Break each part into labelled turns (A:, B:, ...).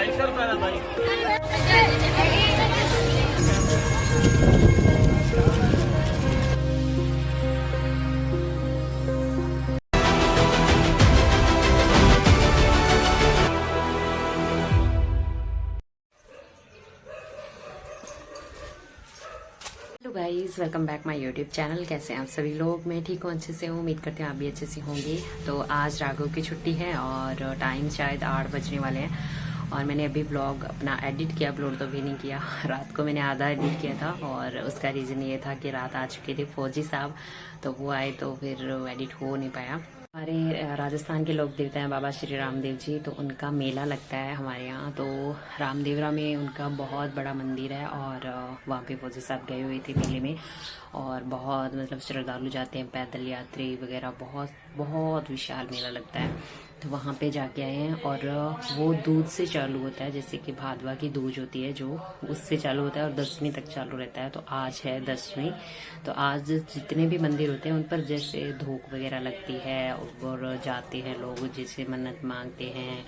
A: 250 रुपये भाई।
B: Hello guys, welcome back my YouTube channel. कैसे हैं आप सभी लोग? मैं ठीक हूँ, अच्छे से हूँ। उम्मीद करते हैं आप भी अच्छे से होंगे। तो आज राघव की छुट्टी है और टाइम शायद 8 बजने वाले हैं और मैंने अभी ब्लॉग अपना एडिट किया, अपलोड तो भी नहीं किया। रात को मैंने आधा एडिट किया था और उसका रीज़न ये था कि रात आ चुके थे फौजी साहब, तो वो आए तो फिर एडिट हो नहीं पाया। हमारे राजस्थान के लोक देवता हैं बाबा श्री रामदेव जी, तो उनका मेला लगता है हमारे यहाँ। तो रामदेवरा में उनका बहुत बड़ा मंदिर है और वहाँ पे फौजी साहब गए हुए थे मेले में। और बहुत मतलब श्रद्धालु जाते हैं, पैदल यात्री वगैरह, बहुत बहुत विशाल मेला लगता है। तो वहाँ पे जाके आए हैं और वो दूध से चालू होता है, जैसे कि भादवा की दूज होती है जो, उससे चालू होता है और 10वीं तक चालू रहता है। तो आज है 10वीं, तो आज जितने भी मंदिर होते हैं उन पर जैसे धूप वगैरह लगती है और जाते हैं लोग, जैसे मन्नत मांगते हैं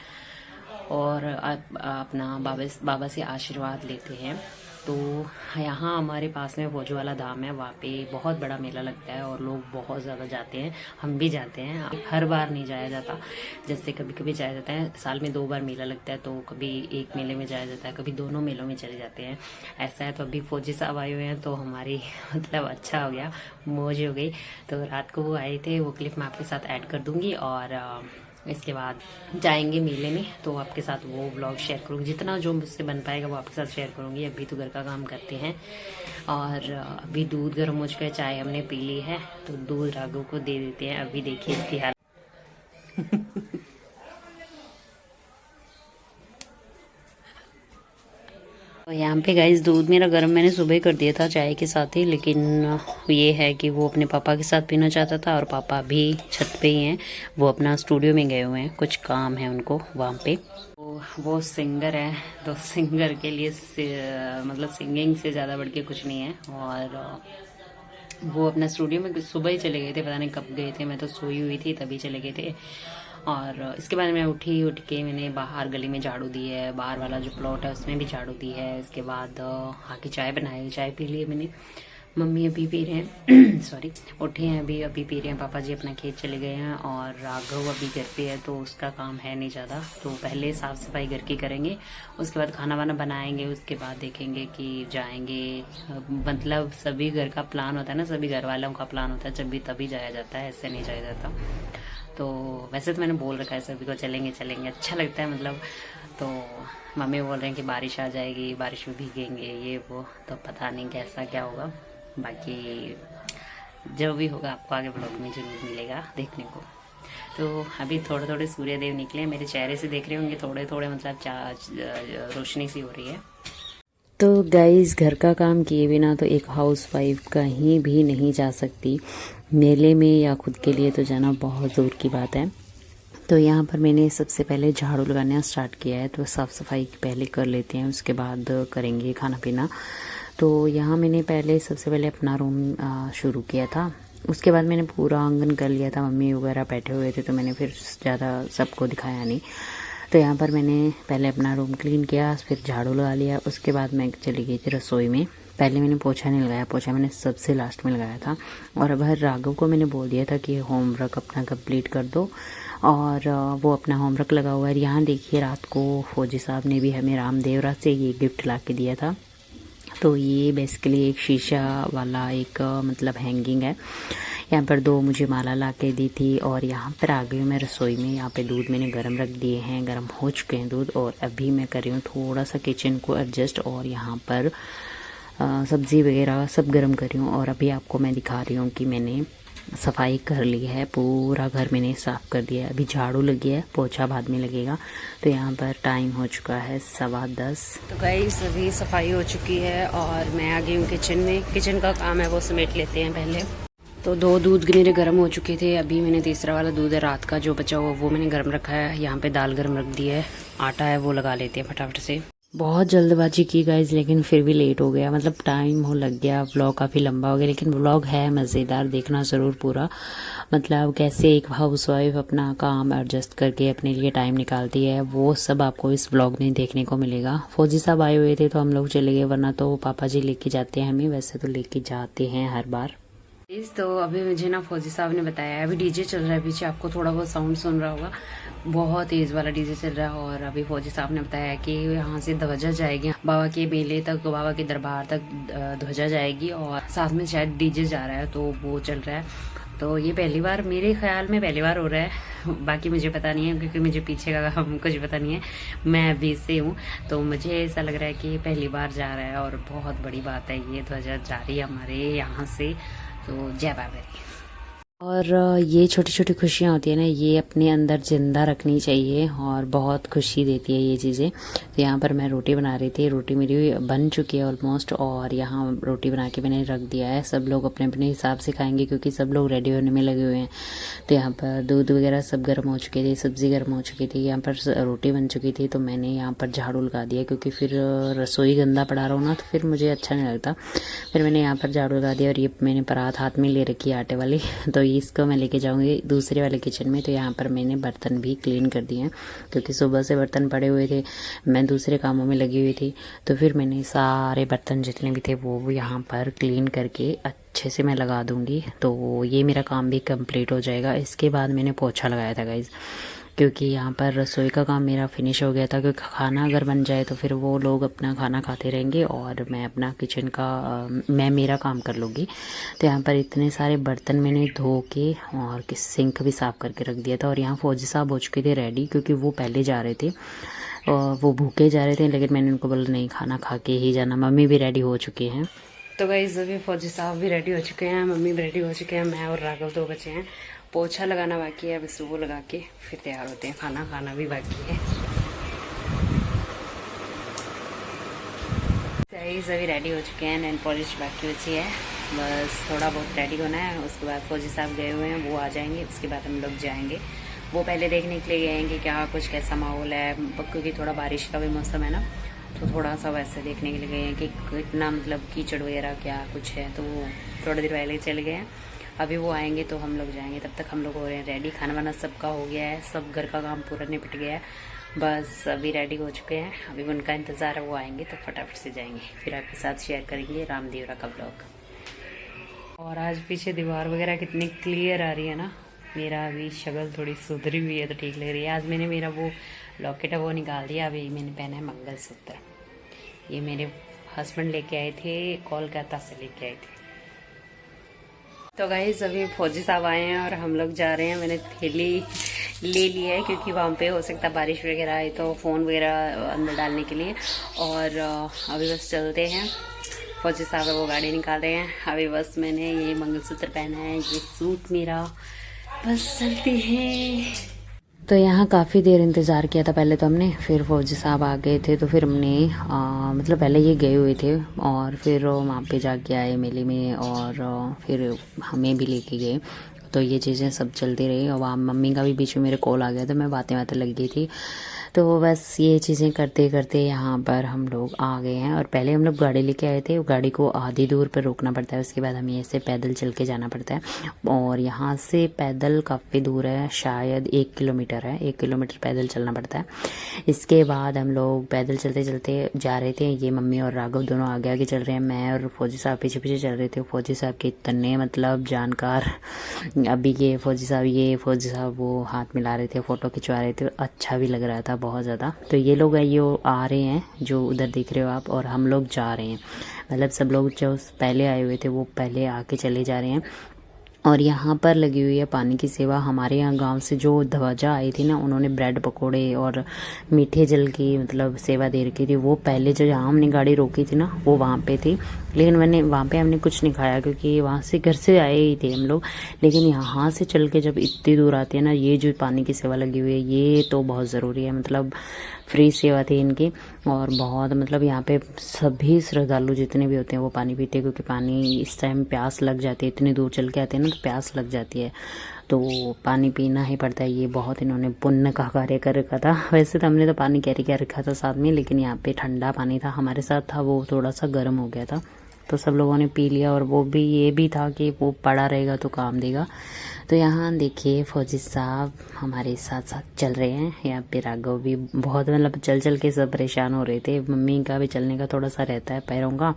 B: और अपना बाबा से आशीर्वाद लेते हैं। तो यहाँ हमारे पास में भोजो वाला धाम है, वहाँ पे बहुत बड़ा मेला लगता है और लोग बहुत ज़्यादा जाते हैं, हम भी जाते हैं। हर बार नहीं जाया जाता, जैसे कभी कभी जाया जाता है। साल में 2 बार मेला लगता है, तो कभी एक मेले में जाया जाता है, कभी दोनों मेलों में चले जाते हैं, ऐसा है। तो अभी फौजी साहब आए हुए हैं तो हमारी मतलब अच्छा हो गया, मौज हो गई। तो रात को वो आए थे, वो क्लिप मैं आपके साथ ऐड कर दूंगी और इसके बाद जाएंगे मेले में, तो आपके साथ वो व्लॉग शेयर करूँगी, जितना जो मुझसे बन पाएगा वो आपके साथ शेयर करूँगी। अभी तो घर का काम करते हैं और अभी दूध गर्म हो चुका है, चाय हमने पी ली है, तो दूध राघव को दे देते हैं। अभी देखिए इसकी हालत। तो यहाँ पे गाइस दूध मेरा गर्म मैंने सुबह कर दिया था चाय के साथ ही, लेकिन ये है कि वो अपने पापा के साथ पीना चाहता था और पापा भी छत पे ही हैं, वो अपना स्टूडियो में गए हुए हैं, कुछ काम है उनको वहाँ पे। तो वो सिंगर है, तो सिंगर के लिए मतलब सिंगिंग से ज़्यादा बढ़ के कुछ नहीं है। और वो अपना स्टूडियो में सुबह ही चले गए थे, पता नहीं कब गए थे, मैं तो सोई हुई थी तभी चले गए थे। और इसके बाद मैं उठ के मैंने बाहर गली में झाड़ू दी है, बाहर वाला जो प्लॉट है उसमें भी झाड़ू दी है। इसके बाद आके चाय बनाई, चाय पी ली मैंने। मम्मी अभी पी रहे हैं सॉरी, उठे हैं अभी पी रहे हैं। पापा जी अपना खेत चले गए हैं और राघव अभी घर पे है, तो उसका काम है नहीं ज़्यादा। तो पहले साफ़ सफाई घर की करेंगे, उसके बाद खाना वाना बनाएंगे, उसके बाद देखेंगे कि जाएंगे। मतलब सभी घर का प्लान होता है ना, सभी घर वालों का प्लान होता है, जब भी तभी जाया जाता है, ऐसे नहीं जाया जाता। तो वैसे तो मैंने बोल रखा है सभी को चलेंगे चलेंगे, अच्छा लगता है मतलब। तो मम्मी बोल रहे हैं कि बारिश आ जाएगी, बारिश में भीगेंगे ये वो, तो पता नहीं कैसा क्या होगा। बाकी जो भी होगा आपको आगे ब्लॉग में जरूर मिलेगा देखने को। तो अभी थोड़े थोड़े सूर्यदेव निकले, मेरे चेहरे से देख रहे होंगे थोड़े थोड़े, मतलब रोशनी सी हो रही है। तो गाइस, घर का काम किए बिना तो एक हाउस वाइफ कहीं भी नहीं जा सकती, मेले में या खुद के लिए तो जाना बहुत दूर की बात है। तो यहाँ पर मैंने सबसे पहले झाड़ू लगाना स्टार्ट किया है, तो साफ़ सफाई पहले कर लेते हैं, उसके बाद करेंगे खाना पीना। तो यहाँ मैंने सबसे पहले अपना रूम शुरू किया था, उसके बाद मैंने पूरा आंगन कर लिया था। मम्मी वगैरह बैठे हुए थे तो मैंने फिर ज़्यादा सबको दिखाया नहीं। तो यहाँ पर मैंने पहले अपना रूम क्लीन किया, फिर झाड़ू लगा लिया, उसके बाद मैं चली गई थी रसोई में। पहले मैंने पोछा नहीं लगाया, पोछा मैंने सबसे लास्ट में लगाया था। और अब राघव को मैंने बोल दिया था कि होमवर्क अपना कंप्लीट कर दो, और वो अपना होमवर्क लगा हुआ है। यहाँ देखिए, रात को फौजी साहब ने भी हमें रामदेवरा से ये गिफ्ट ला के दिया था। तो ये बेसिकली एक शीशा वाला एक मतलब हैंगिंग है। यहाँ पर 2 मुझे माला ला के दी थी। और यहाँ पर आ गई हूँ मैं रसोई में। यहाँ पे दूध मैंने गर्म रख दिए हैं, गर्म हो चुके हैं दूध, और अभी मैं कर रही हूँ थोड़ा सा किचन को एडजस्ट, और यहाँ पर सब्ज़ी वगैरह सब गर्म कर रही हूँ। और अभी आपको मैं दिखा रही हूँ कि मैंने सफाई कर ली है, पूरा घर मैंने साफ़ कर दिया है। अभी झाड़ू लगी है, पोछा बाद में लगेगा। तो यहाँ पर टाइम हो चुका है 10:15। तो गाइस अभी सफाई हो चुकी है और मैं आ गई हूँ किचन में। किचन का काम है वो समेट लेते हैं पहले। तो 2 दूध मेरे गर्म हो चुके थे, अभी मैंने तीसरा वाला दूध है रात का जो बचा हुआ वो मैंने गर्म रखा है। यहाँ पे दाल गर्म रख दी है, आटा है वो लगा लेते हैं फटाफट से। बहुत जल्दबाजी की गाइज, लेकिन फिर भी लेट हो गया, मतलब टाइम हो लग गया, व्लॉग काफ़ी लंबा हो गया, लेकिन व्लॉग है मज़ेदार, देखना ज़रूर पूरा। मतलब कैसे एक हाउसवाइफ अपना काम एडजस्ट करके अपने लिए टाइम निकालती है, वो सब आपको इस व्लॉग में देखने को मिलेगा। फौजी साहब आए हुए थे तो हम लोग चले गए, वरना तो पापा जी लेके जाते हैं हमें, वैसे तो लेके जाते हैं हर बार। तो अभी मुझे ना फौजी साहब ने बताया, अभी डीजे चल रहा है पीछे, आपको थोड़ा बहुत साउंड सुन रहा होगा, बहुत तेज वाला डीजे चल रहा है। और अभी फौजी साहब ने बताया कि यहाँ से ध्वजा जाएगी बाबा के मेले तक, बाबा के दरबार तक ध्वजा जाएगी, और साथ में शायद डीजे जा रहा है, तो वो चल रहा है। तो ये पहली बार, मेरे ख्याल में पहली बार हो रहा है, बाकी मुझे पता नहीं है क्योंकि मुझे पीछे का काम कुछ पता नहीं है, मैं अभी से हूँ, तो मुझे ऐसा लग रहा है कि पहली बार जा रहा है, और बहुत बड़ी बात है, ये ध्वजा जा रही है हमारे यहाँ से, तो जय बाबा। और ये छोटी छोटी खुशियाँ होती है ना, ये अपने अंदर जिंदा रखनी चाहिए, और बहुत खुशी देती है ये चीज़ें। तो यहाँ पर मैं रोटी बना रही थी, रोटी मेरी बन चुकी है ऑलमोस्ट, और यहाँ रोटी बना के मैंने रख दिया है। सब लोग अपने अपने हिसाब से खाएंगे क्योंकि सब लोग रेडी होने में लगे हुए हैं। तो यहाँ पर दूध वगैरह सब गर्म हो चुके थे, सब्ज़ी गर्म हो चुकी थी, यहाँ पर रोटी बन चुकी थी, तो मैंने यहाँ पर झाड़ू लगा दिया, क्योंकि फिर रसोई गंदा पड़ा रहो ना तो फिर मुझे अच्छा नहीं लगता। फिर मैंने यहाँ पर झाड़ू लगा दिया, और ये मैंने परात हाथ में ले रखी है आटे वाली, तो इसको मैं लेके जाऊंगी दूसरे वाले किचन में। तो यहाँ पर मैंने बर्तन भी क्लीन कर दिए हैं, क्योंकि सुबह से बर्तन पड़े हुए थे, मैं दूसरे कामों में लगी हुई थी, तो फिर मैंने सारे बर्तन जितने भी थे वो यहाँ पर क्लीन करके अच्छे से मैं लगा दूंगी, तो ये मेरा काम भी कंप्लीट हो जाएगा। इसके बाद मैंने पोछा लगाया था गाइज, क्योंकि यहाँ पर रसोई का काम मेरा फिनिश हो गया था, क्योंकि खाना अगर बन जाए तो फिर वो लोग अपना खाना खाते रहेंगे और मैं अपना किचन का मैं मेरा काम कर लूँगी। तो यहाँ पर इतने सारे बर्तन मैंने धो के और सिंक भी साफ़ करके रख दिया था। और यहाँ फौजी साहब हो चुके थे रेडी, क्योंकि वो पहले जा रहे थे और वो भूखे जा रहे थे, लेकिन मैंने उनको बोला नहीं, खाना खा के ही जाना। मम्मी भी रेडी हो चुके हैं। तो गाइस अभी फौजी साहब भी रेडी हो चुके हैं, मम्मी भी रेडी हो चुके हैं, मैं और राघव 2 बचे हैं। पोछा लगाना बाकी है, बस वो लगा के फिर तैयार होते हैं, खाना खाना भी बाकी है। गाइस अभी रेडी हो चुके हैं, नेल पॉलिश बाकी बची है, बस थोड़ा बहुत रेडी होना है। उसके बाद फौजी साहब गए हुए हैं, वो आ जाएंगे, उसके बाद हम लोग जाएंगे। वो पहले देखने के लिए गए हैं कि क्या कुछ कैसा माहौल है, क्योंकि थोड़ा बारिश का भी मौसम है ना, तो थोड़ा सा वैसे देखने के लिए गए हैं कि कितना मतलब कीचड़ वगैरह क्या कुछ है, तो वो थोड़ी देर पहले चले गए हैं। अभी वो आएंगे तो हम लोग जाएंगे, तब तक हम लोग हो रहे हैं रेडी। खाना वाना सबका हो गया है, सब घर का काम पूरा निपट गया है, बस अभी रेडी हो चुके हैं। अभी उनका इंतज़ार है, वो आएंगे तो फटाफट से जाएंगे, फिर आपके साथ शेयर करेंगे रामदेवरा का ब्लॉग। और आज पीछे दीवार वगैरह कितनी क्लियर आ रही है ना, मेरा अभी शक्ल थोड़ी सुधरी हुई है तो ठीक लग रही है। आज मैंने मेरा वो लॉकेट है वो निकाल दिया, अभी मैंने पहना है मंगलसूत्र। ये मेरे हस्बैंड लेके आए थे, कोलकाता से लेके आए थे। तो गाइस अभी फौजी साहब आए हैं और हम लोग जा रहे हैं। मैंने थैली ले ली है, क्योंकि वहाँ पे हो सकता है बारिश वगैरह आए तो फ़ोन वगैरह अंदर डालने के लिए। और अभी बस चलते हैं, फौजी साहब वो गाड़ी निकाल रहे हैं। अभी बस मैंने ये मंगलसूत्र पहना है, ये सूट मेरा, बस चलते हैं। तो यहाँ काफ़ी देर इंतज़ार किया था पहले तो हमने, फिर फौजी साहब आ गए थे, तो फिर हमने मतलब पहले ये गए हुए थे और फिर वहाँ पे जाके आए मेले में, और फिर हमें भी लेके गए। तो ये चीज़ें सब चलती रही, और वहाँ मम्मी का भी बीच में मेरे कॉल आ गया, तो मैं बातें लग गई थी। तो बस ये चीज़ें करते करते यहाँ पर हम लोग आ गए हैं। और पहले हम लोग गाड़ी लेके आए थे, गाड़ी को आधी दूर पर रोकना पड़ता है, उसके बाद हमें ऐसे पैदल चल के जाना पड़ता है। और यहाँ से पैदल काफ़ी दूर है, शायद 1 किलोमीटर है, 1 किलोमीटर पैदल चलना पड़ता है। इसके बाद हम लोग पैदल चलते चलते जा रहे थे, ये मम्मी और राघव दोनों आगे आगे चल रहे हैं, मैं और फौजी साहब पीछे पीछे चल रहे थे। फौजी साहब के इतने मतलब जानकार, अभी ये फौजी साहब वो हाथ मिला रहे थे, फ़ोटो खिंचवा रहे थे, अच्छा भी लग रहा था बहुत ज़्यादा। तो ये लोग ये आ रहे हैं जो उधर देख रहे हो आप, और हम लोग जा रहे हैं, मतलब सब लोग जो पहले आए हुए थे वो पहले आके चले जा रहे हैं। और यहाँ पर लगी हुई है पानी की सेवा। हमारे यहाँ गांव से जो ध्वजा आई थी ना, उन्होंने ब्रेड पकोड़े और मीठे जल की मतलब सेवा दे रखी थी। वो पहले जो जहाँ हमने गाड़ी रोकी थी ना, वो वहाँ पे थी, लेकिन वहाँ पे हमने कुछ नहीं खाया, क्योंकि वहाँ से घर से आए ही थे हम लोग। लेकिन यहाँ से चल के जब इतनी दूर आती है ना, ये जो पानी की सेवा लगी हुई है, ये तो बहुत ज़रूरी है, मतलब फ्री सेवा थी इनकी। और बहुत मतलब यहाँ पे सभी श्रद्धालु जितने भी होते हैं वो पानी पीते हैं, क्योंकि पानी इस टाइम प्यास लग जाती है, इतनी दूर चल के आते हैं ना तो प्यास लग जाती है। तो पानी पीना ही पड़ता है। ये बहुत इन्होंने पुण्य का कार्य कर रखा था। वैसे तो हमने तो पानी कैरी कर रखा था साथ में, लेकिन यहाँ पे ठंडा पानी था हमारे साथ था, वो थोड़ा सा गर्म हो गया था तो सब लोगों ने पी लिया। और वो भी ये भी था कि वो पड़ा रहेगा तो काम देगा। तो यहाँ देखिए फौजी साहब हमारे साथ साथ चल रहे हैं। यहाँ पे राघव भी बहुत मतलब चल चल के सब परेशान हो रहे थे। मम्मी का भी चलने का थोड़ा सा रहता है पैरों का,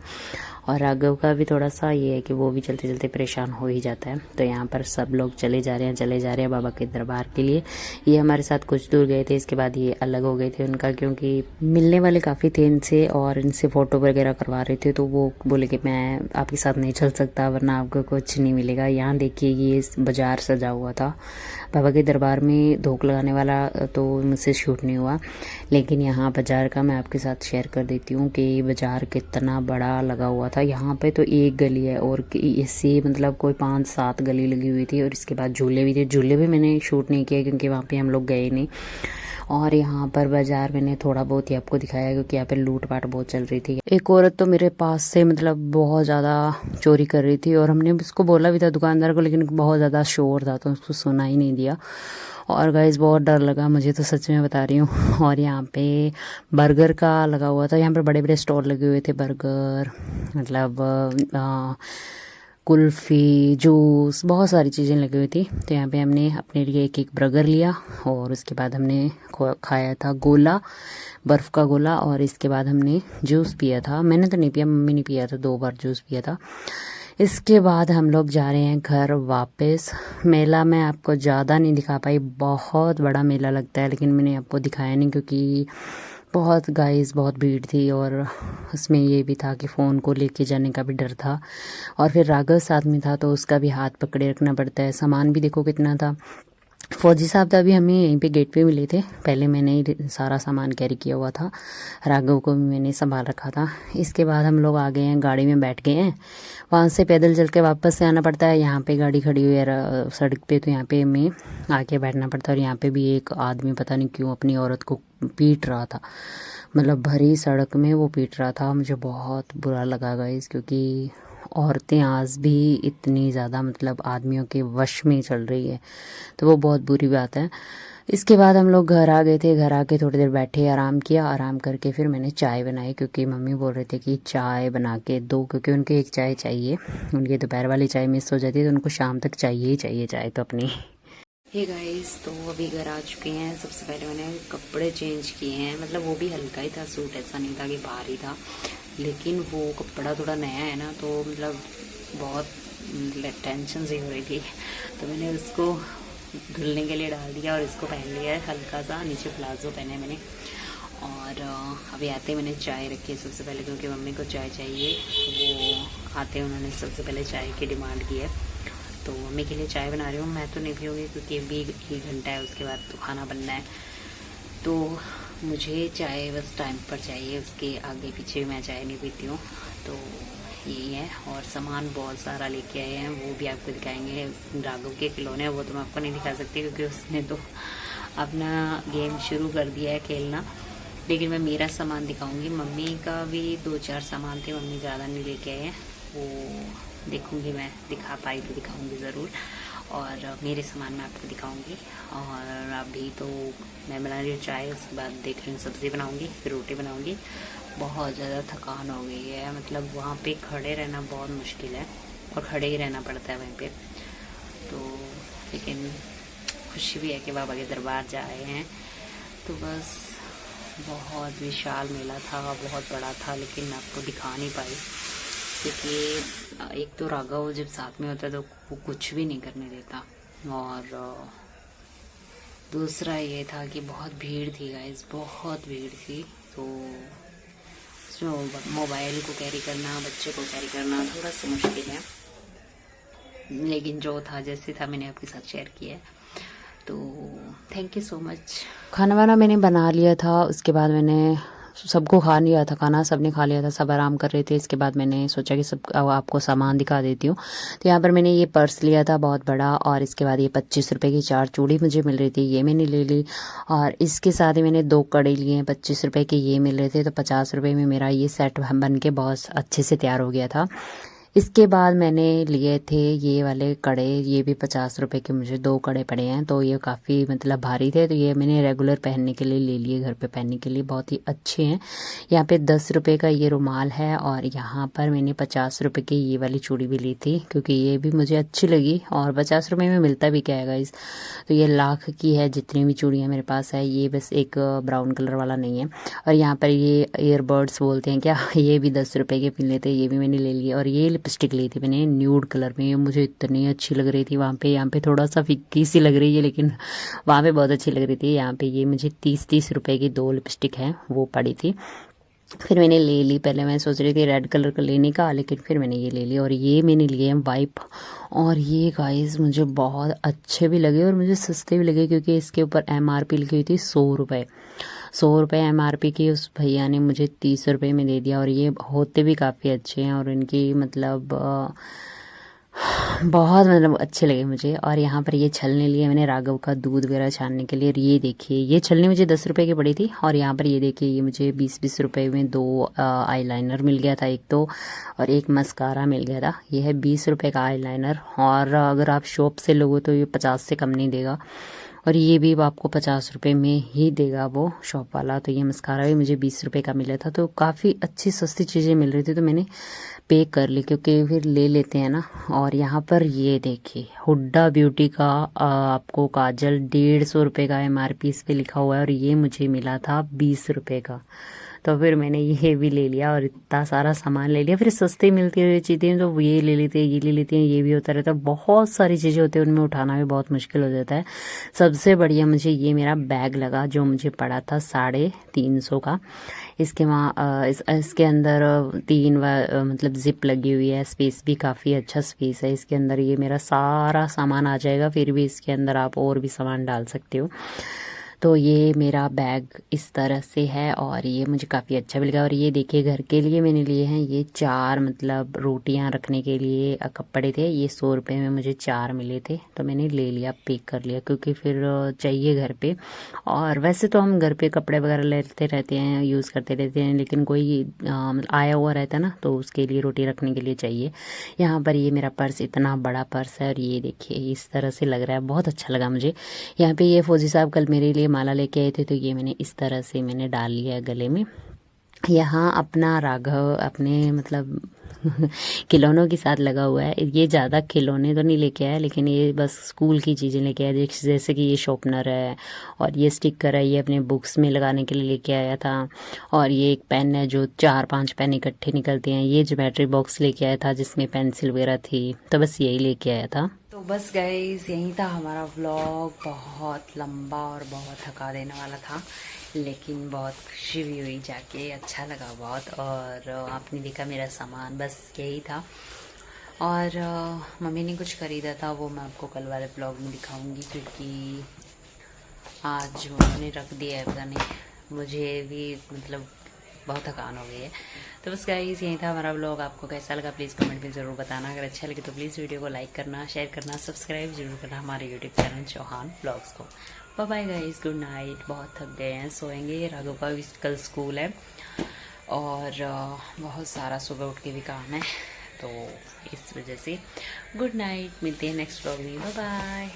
B: और राघव का भी थोड़ा सा ये है कि वो भी चलते चलते परेशान हो ही जाता है। तो यहाँ पर सब लोग चले जा रहे हैं बाबा के दरबार के लिए। ये हमारे साथ कुछ दूर गए थे, इसके बाद ये अलग हो गए थे उनका, क्योंकि मिलने वाले काफ़ी थे इनसे और इनसे फ़ोटो वगैरह करवा रहे थे। तो वो बोले कि मैं आपके साथ नहीं चल सकता वरना आपको कुछ नहीं मिलेगा। यहाँ देखिए ये बाज़ार सजा हुआ था बाबा के दरबार में। धोख लगाने वाला तो मुझसे शूट नहीं हुआ, लेकिन यहाँ बाज़ार का मैं आपके साथ शेयर कर देती हूँ कि बाज़ार कितना बड़ा लगा हुआ था। यहाँ पे तो एक गली है और इससे मतलब कोई 5-7 गली लगी हुई थी, और इसके बाद झूले भी थे। झूले भी मैंने शूट नहीं किया क्योंकि वहाँ पे हम लोग गए नहीं। और यहाँ पर बाज़ार मैंने थोड़ा बहुत ही आपको दिखाया क्योंकि यहाँ पे लूट पाट बहुत चल रही थी। एक औरत तो मेरे पास से मतलब बहुत ज़्यादा चोरी कर रही थी, और हमने उसको बोला भी था दुकानदार को, लेकिन बहुत ज़्यादा शोर था तो उसको सुना ही नहीं दिया। और गाइस बहुत डर लगा मुझे तो, सच में बता रही हूँ। और यहाँ पे बर्गर का लगा हुआ था, यहाँ पर बड़े बड़े स्टॉल लगे हुए थे। बर्गर मतलब कुल्फ़ी, जूस, बहुत सारी चीज़ें लगी हुई थी। तो यहाँ पे हमने अपने लिए एक एक बर्गर लिया, और उसके बाद हमने खाया था गोला, बर्फ़ का गोला, और इसके बाद हमने जूस पिया था। मैंने तो नहीं पिया, मम्मी ने पिया था, 2 बार जूस पिया था। इसके बाद हम लोग जा रहे हैं घर वापस। मेला मैं आपको ज़्यादा नहीं दिखा पाई, बहुत बड़ा मेला लगता है, लेकिन मैंने आपको दिखाया नहीं क्योंकि बहुत बहुत भीड़ थी, और उसमें ये भी था कि फ़ोन को लेके जाने का भी डर था। और फिर राघव साथ में था तो उसका भी हाथ पकड़े रखना पड़ता है। सामान भी देखो कितना था। फौजी साहब तो अभी हमें यहीं पे गेट पे मिले थे, पहले मैंने ही सारा सामान कैरी किया हुआ था, राघव को भी मैंने संभाल रखा था। इसके बाद हम लोग आ गए हैं, गाड़ी में बैठ गए हैं। वहाँ से पैदल चल के वापस से आना पड़ता है। यहाँ पे गाड़ी खड़ी हुई है सड़क पे, तो यहाँ पे हमें आके बैठना पड़ता है। और यहाँ पे भी एक आदमी पता नहीं क्यों अपनी औरत को पीट रहा था, मतलब भरी सड़क में वो पीट रहा था। मुझे बहुत बुरा लगा गाइस, क्योंकि औरतें आज भी इतनी ज़्यादा मतलब आदमियों के वश में चल रही है, तो वो बहुत बुरी बात है। इसके बाद हम लोग घर आ गए थे। घर आके थोड़ी देर बैठे, आराम किया। आराम करके फिर मैंने चाय बनाई, क्योंकि मम्मी बोल रहे थे कि चाय बना के दो, क्योंकि उनको एक चाय चाहिए। उनकी दोपहर वाली चाय मिस हो जाती है तो उनको शाम तक चाहिए ही चाहिए चाय तो अपनी। हे गाइस, तो अभी घर आ चुके हैं। सबसे पहले मैंने कपड़े चेंज किए हैं, मतलब वो भी हल्का ही था, सूट ऐसा नहीं था कि भारी था, लेकिन वो कपड़ा थोड़ा नया है ना, तो मतलब बहुत टेंशन सी हो रही थी, तो मैंने उसको धुलने के लिए डाल दिया और इसको पहन लिया है हल्का सा। नीचे प्लाजो पहने मैंने। और अभी आते मैंने चाय रखी है सबसे पहले, क्योंकि मम्मी को चाय चाहिए। वो आते उन्होंने सबसे पहले चाय की डिमांड की है, तो मम्मी के लिए चाय बना रही हूँ। मैं तो नहीं पीऊँगी क्योंकि अभी 1 घंटा है, उसके बाद तो खाना बनना है, तो मुझे चाय बस टाइम पर चाहिए, उसके आगे पीछे मैं चाय नहीं पीती हूँ। तो यही है। और सामान बहुत सारा लेके आए हैं, वो भी आपको दिखाएंगे। राघव के खिलौने वो तो मैं आपको नहीं दिखा सकती क्योंकि उसने तो अपना गेम शुरू कर दिया है खेलना, लेकिन मैं मेरा सामान दिखाऊंगी। मम्मी का भी 2-4 सामान थे, मम्मी ज़्यादा नहीं लेके आए हैं, वो देखूंगी मैं, दिखा पाई तो दिखाऊंगी ज़रूर। और मेरे सामान मैं आपको दिखाऊंगी। और अभी तो मैं बना रही हूँ चाय, उसके बाद देख रही हूँ सब्ज़ी बनाऊंगी, फिर रोटी बनाऊंगी। बहुत ज़्यादा थकान हो गई है, मतलब वहाँ पे खड़े रहना बहुत मुश्किल है, और खड़े ही रहना पड़ता है वहीं पे। तो लेकिन खुशी भी है कि बाबा के दरबार जा आए हैं। तो बस बहुत विशाल मेला था, बहुत बड़ा था, लेकिन मैं आपको दिखा नहीं पाई क्योंकि एक तो राघव जब साथ में होता है तो वो कुछ भी नहीं करने देता, और दूसरा ये था कि बहुत भीड़ थी गाइस, बहुत भीड़ थी। तो उसमें मोबाइल को कैरी करना, बच्चे को कैरी करना थोड़ा सा मुश्किल है, लेकिन जो था जैसे था मैंने आपके साथ शेयर किया है। तो थैंक यू सो मच। खाना वाना मैंने बना लिया था, उसके बाद मैंने सबको खा लिया था खाना, सबने खा लिया था, सब आराम कर रहे थे। इसके बाद मैंने सोचा कि सब आपको सामान दिखा देती हूँ। तो यहाँ पर मैंने ये पर्स लिया था बहुत बड़ा, और इसके बाद ये 25 रुपये की 4 चूड़ी मुझे मिल रही थी, ये मैंने ले ली। और इसके साथ ही मैंने 2 कड़े लिए हैं, 25 रुपये के ये मिल रहे थे, तो 50 रुपये में मेरा ये सेट बन के बहुत अच्छे से तैयार हो गया था। इसके बाद मैंने लिए थे ये वाले कड़े, ये भी 50 रुपए के मुझे 2 कड़े पड़े हैं। तो ये काफ़ी मतलब भारी थे, तो ये मैंने रेगुलर पहनने के लिए ले लिए, घर पे पहनने के लिए बहुत ही अच्छे हैं। यहाँ पे 10 रुपए का ये रुमाल है, और यहाँ पर मैंने 50 रुपए की ये वाली चूड़ी भी ली थी, क्योंकि ये भी मुझे अच्छी लगी। और 50 रुपए में मिलता भी क्या है गाइस, तो ये लाख की है जितनी भी चूड़ियाँ मेरे पास है, ये बस एक ब्राउन कलर वाला नहीं है। और यहाँ पर ये ईयरबड्स बोलते हैं क्या, ये भी 10 रुपए के मिले थे, ये भी मैंने ले लिए। और ये लिपस्टिक ली थी मैंने न्यूड कलर में, ये मुझे इतनी अच्छी लग रही थी वहाँ पे। यहाँ पे थोड़ा सा फिक्की सी लग रही है, लेकिन वहाँ पे बहुत अच्छी लग रही थी। यहाँ पे ये मुझे 30 रुपए की 2 लिपस्टिक हैं, वो पड़ी थी। फिर मैंने ले ली। पहले मैं सोच रही थी रेड कलर का लेने का, लेकिन फिर मैंने ये ले लिया। और ये मैंने लिए हैं वाइप, और ये गाइस मुझे बहुत अच्छे भी लगे और मुझे सस्ते भी लगे, क्योंकि इसके ऊपर MRP लिखी हुई थी 100 रुपये। 100 रुपये MRP की उस भैया ने मुझे 30 रुपये में दे दिया। और ये होते भी काफ़ी अच्छे हैं, और इनकी मतलब बहुत मतलब अच्छे लगे मुझे। और यहाँ पर ये छलने लिए मैंने राघव का दूध वगैरह छानने के लिए। और ये देखिए, ये छलनी मुझे 10 रुपए की पड़ी थी। और यहाँ पर ये देखिए, ये मुझे 20-20 रुपए में 2 आईलाइनर मिल गया था, एक तो, और एक मस्कारा मिल गया था। ये है 20 रुपए का आईलाइनर, और अगर आप शॉप से लोगे तो ये 50 से कम नहीं देगा। और ये भी आपको 50 रुपए में ही देगा वो शॉप वाला। तो ये मस्कारा भी मुझे 20 रुपए का मिला था। तो काफ़ी अच्छी सस्ती चीज़ें मिल रही थी, तो मैंने पे कर ली, क्योंकि फिर ले लेते हैं ना। और यहाँ पर ये देखिए, हुड्डा ब्यूटी का आपको काजल 150 रुपये का MRP इस पे लिखा हुआ है, और ये मुझे मिला था 20 रुपये का। तो फिर मैंने ये भी ले लिया, और इतना सारा सामान ले लिया। फिर सस्ती मिलती है चीज़ें, तो ये ले लेते हैं, ये ले लेते हैं, ये भी होता रहता है। बहुत सारी चीज़ें होती हैं, उनमें उठाना भी बहुत मुश्किल हो जाता है। सबसे बढ़िया मुझे ये मेरा बैग लगा, जो मुझे पड़ा था 350 का। इसके इसके अंदर 3 मतलब जिप लगी हुई है, स्पेस भी काफ़ी अच्छा स्पेस है इसके अंदर। ये मेरा सारा सामान आ जाएगा, फिर भी इसके अंदर आप और भी सामान डाल सकते हो। तो ये मेरा बैग इस तरह से है, और ये मुझे काफ़ी अच्छा भी लगा। और ये देखिए, घर के लिए मैंने लिए हैं ये 4 मतलब रोटियां रखने के लिए कपड़े थे। ये 100 रुपये में मुझे 4 मिले थे, तो मैंने ले लिया, पैक कर लिया, क्योंकि फिर चाहिए घर पे। और वैसे तो हम घर पे कपड़े वगैरह लेते रहते हैं, यूज़ करते रहते हैं, लेकिन कोई आया हुआ रहता है ना, तो उसके लिए रोटी रखने के लिए चाहिए। यहाँ पर ये मेरा पर्स, इतना बड़ा पर्स है, और ये देखिए इस तरह से लग रहा है, बहुत अच्छा लगा मुझे। यहाँ पे ये फौजी साहब कल मेरे लिए माला लेके आए थे, तो ये मैंने इस तरह से मैंने डाल लिया है गले में। यहाँ अपना राघव अपने मतलब खिलौनों के साथ लगा हुआ है। ये ज़्यादा खिलौने तो नहीं लेके आया, लेकिन ये बस स्कूल की चीज़ें लेके आया, जैसे कि ये शॉर्पनर है, और ये स्टिकर है, ये अपने बुक्स में लगाने के लिए लेके आया था। और ये एक पेन है, जो 4-5 पेन इकट्ठे निकलते हैं। ये ज्योमेट्री बॉक्स लेके आया था, जिसमें पेंसिल वगैरह थी। तो बस यही लेके आया था। तो बस गाइस, यही था हमारा व्लॉग। बहुत लंबा और बहुत थका देने वाला था, लेकिन बहुत खुशी भी हुई जाके, अच्छा लगा बहुत। और आपने देखा मेरा सामान, बस यही था। और मम्मी ने कुछ ख़रीदा था, वो मैं आपको कल वाले व्लॉग में दिखाऊंगी, क्योंकि आज मम्मी ने रख दिया है, पता नहीं, मुझे भी मतलब बहुत थकान हो गई है। तो बस गाइस, यही था हमारा व्लॉग। आपको कैसा लगा प्लीज़ कमेंट में ज़रूर बताना। अगर अच्छा लगे तो प्लीज़ वीडियो को लाइक करना, शेयर करना, सब्सक्राइब जरूर करना हमारे यूट्यूब चैनल चौहान व्लॉग्स को। Bye bye guys, good night. बहुत थक गए हैं, सोएंगे। राघव का भी कल स्कूल है, और बहुत सारा सुबह उठ के भी काम है, तो इस वजह से गुड नाइट। मिलते हैं नेक्स्ट व्लॉग में, बाय बाय।